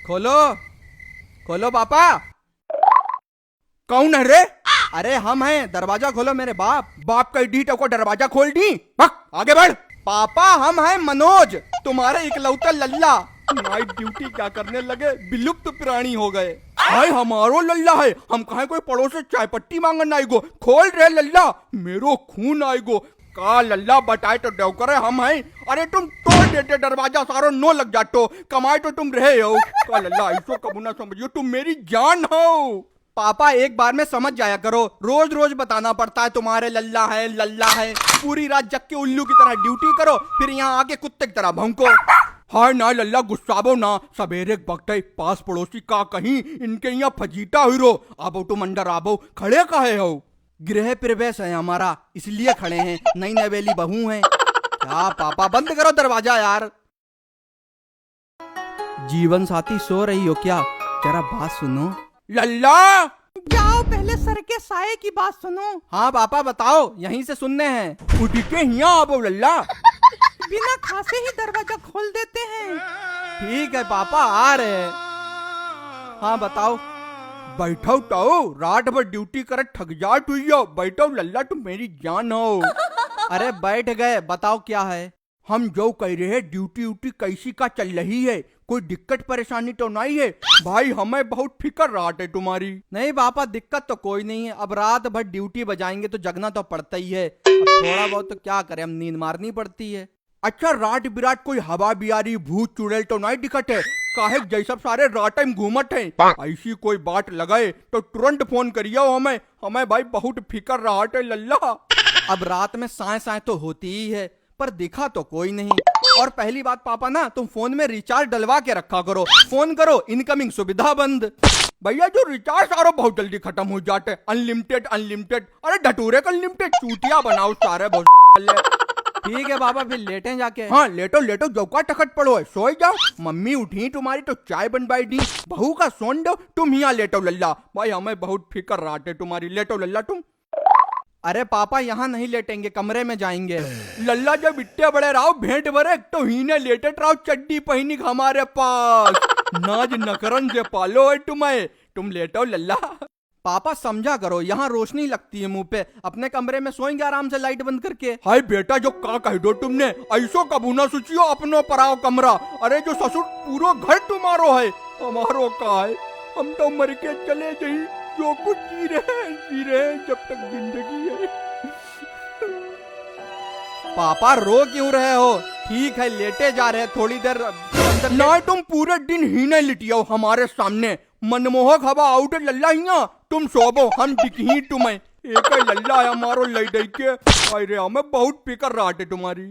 खोलो खोलो पापा। कौन है रे? अरे हम हैं, दरवाजा खोलो मेरे बाप। बाप का डी को दरवाजा खोल दी। आगे बढ़। पापा हम हैं मनोज, तुम्हारे इकलौता लल्ला। नाइट ड्यूटी क्या करने लगे, विलुप्त प्राणी हो गए। भाई हमारो लल्ला है, हम कहे कोई पड़ोस से चाय पट्टी मांगन आएगो। खोल रे लल्ला, मेरो खून आएगो। का लल्ला बताए तो देव करे हम हैं। अरे तुम तोड़ देते दरवाजा, सारो नो लग जातो। कमाए तो तुम रहे हो। का लल्ला ऐसो कबू ना समझियो, तुम मेरी जान हो। पापा एक बार में समझ जाया करो, रोज रोज बताना पड़ता है तुम्हारे लल्ला है लल्ला है। पूरी रात जग के उल्लू की तरह ड्यूटी करो, फिर यहाँ आके कुत्ते की तरह भौंको। हाय ना लल्ला, गुस्साबो ना। सवेरे वक्त है, पास पड़ोसी का कहीं इनके यहाँ फजीता हुई रो। आबो तुम अंदर आबो, खड़े काहे हो? गृह प्रवेश है हमारा, इसलिए खड़े हैं। नई नवेली बहू हैं। क्या पापा, बंद करो दरवाजा यार। जीवन साथी सो रही हो क्या? जरा बात सुनो। लल्ला जाओ, पहले सर के साये की बात सुनो। हाँ पापा बताओ, यहीं से सुनने हैं। उठ के यहाँ आबो लल्ला। बिना खासे ही दरवाजा खोल देते हैं। ठीक है पापा, आ रहे। हाँ बताओ। बैठो तो, रात भर ड्यूटी कर थक जाट हुई हो। बैठो लल्ला, तुम मेरी जान हो। अरे बैठ गए, बताओ क्या है? हम जो कह रहे हैं, ड्यूटी उटी कैसी का चल रही है? कोई दिक्कत परेशानी तो नहीं है? भाई हमें बहुत फिक्र रात है तुम्हारी। नहीं पापा, दिक्कत तो कोई नहीं है। अब रात भर ड्यूटी बजाएंगे तो जगना तो पड़ता ही है। अब थोड़ा बहुत तो क्या करें, हम नींद मारनी पड़ती है। अच्छा रात बिरात कोई हवा बियारी भूत चुड़ैल तो नहीं दिखत है? काहे जैसा सारे रात टाइम घूमत है। ऐसी कोई बात लगाए तो तुरंत फोन करियो हमें। हमें भाई बहुत फिक्र रहा है लल्ला। अब रात में साए साए तो होती ही है, पर दिखा तो कोई नहीं। और पहली बात पापा ना, तुम फोन में रिचार्ज डलवा के रखा करो। फोन करो, इनकमिंग सुविधा बंद। भैया जो रिचार्ज सारो बहुत जल्दी खत्म हो जाते। अनलिमिटेड अनलिमिटेड, अरे डटूरे का अनलिमिटेड चूतिया बनाओ सारे बहुत। ठीक है बाबा, फिर लेटे जाके। हाँ लेटो लेटो, जौका टखट पड़ो है, सोई जाओ। मम्मी उठी तुम्हारी तो चाय बनवाई दी। बहू का सोन दो, तुम यहाँ लेटो लल्ला। भाई हमें बहुत फिक्र राते तुम्हारी। लेटो लल्ला तुम। अरे पापा यहाँ नहीं लेटेंगे, कमरे में जाएंगे। लल्ला जब इतने बड़े रहो, भेंट भरे तो ही ने लेटे रहो। चड्डी पहनी हमारे पास। नाज नखरन से पालो है तुम्हें। तुम लेटो लल्ला। पापा समझा करो, यहाँ रोशनी लगती है मुंह पे। अपने कमरे में सोएंगे आराम से लाइट बंद करके। हाय बेटा, जो का कह दो तुमने, ऐसो कबू ना सोचियो अपनो पराओ कमरा। अरे जो ससुर पूरा घर तुम्हारो है, हमारो का है। हम तो मर के चले जाई, जो कुछ जी रहे जब तक जिंदगी है। पापा रो क्यों रहे हो? ठीक है लेटे जा रहे, थोड़ी देर ना। तुम पूरे दिन ही नहीं लिटियो हमारे सामने। मनमोहक हवा आउट लल्ला हिया। तुम सोबो, हम दिखी तुम्हें। एक लल्ला है हमारो लड़ाई के। अरे हमें बहुत फिक्र रहा है तुम्हारी।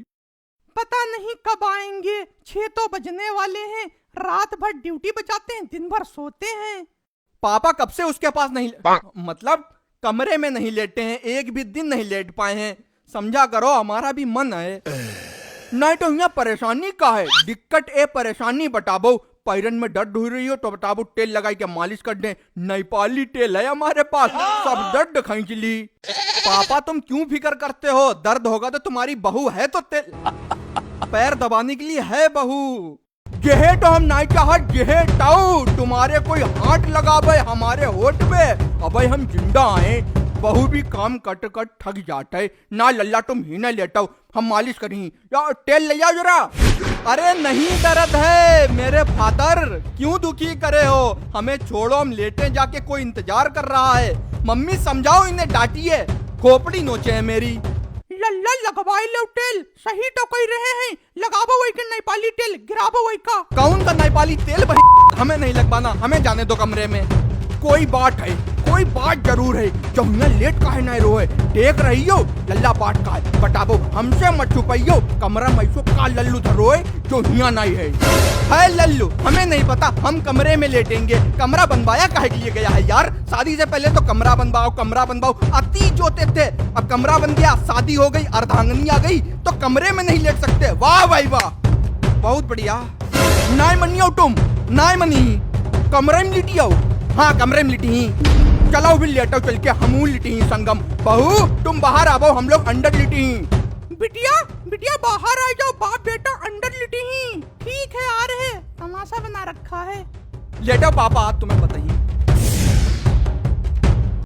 पता नहीं कब आएंगे, 6 तो बजने वाले हैं। रात भर ड्यूटी बजाते हैं, दिन भर सोते हैं। पापा कब से उसके पास नहीं, मतलब कमरे में नहीं लेटे हैं, एक भी दिन नहीं लेट पाए हैं। समझा करो, हमारा भी मन है। नहीं तो यहाँ परेशानी का है? दिक्कत ए परेशानी बताबो। पैरन में दर्द हो रही हो तो बताबो, तेल लगाई के मालिश कर दे। नेपाली तेल है हमारे पास, सब दर्द खींच ली। पापा तुम क्यों फिक्र करते हो? दर्द होगा तो तुम्हारी बहू है तो तेल पैर दबाने के लिए है बहू। जेहे तो हम नहीं चाहत, जेहे ताऊ तुम्हारे कोई हाथ लगावे हमारे होठ पे। अबे हम जिंदा आए, बहू भी काम कट कट थक जाता है ना। लल्ला तुम ही न लेटाओ, हम मालिश करी। या तेल ले जाओ जरा। अरे नहीं दर्द है मेरे फादर, क्यों दुखी करे हो? हमें छोड़ो, हम लेटे जाके, कोई इंतजार कर रहा है। मम्मी समझाओ इन्हें, डांटिए। खोपड़ी नोचे है मेरी। लल्ला लगवाई लो तेल, सही तो कह रहे हैं। लगाबो वही का नेपाली तेल, गिराबो वही का। कौन का नेपाली तेल? भाई हमें नहीं लगवाना, हमें जाने दो कमरे में। कोई बात है, कोई बात जरूर है। जो यहाँ लेट काहे नहीं रोए? देख रही हो लल्ला बात का है, बताबो हमसे मत छुपाइयो। कमरा मैसो का लल्लू धरोए जो यहाँ नहीं है लल्लू? हमें नहीं पता, हम कमरे में लेटेंगे। कमरा बनवाया काहे के लिए गया है यार? शादी से पहले तो कमरा बनवाओ कमरा बनवाओ, अति जोते थे। अब कमरा बन गया, शादी हो गई, अर्धांगनी आ गई तो कमरे में नहीं लेट सकते। वाह भाई वाह, बहुत बढ़िया। नाय मनियो तुम, नाय मनी, कमरे में लिटियो। हाँ कमरे में लिटी। चलो भी लेटो, चल के हमू लिटी संगम। बहू तुम बाहर आओ, हम लोग अंदर लिटी। बिटिया बिटिया बाहर आ जाओ, बाप बेटा अंदर लिटी ही। ठीक है आ रहे, तमाशा बना रखा है। लेटो पापा, तुम्हें बताइए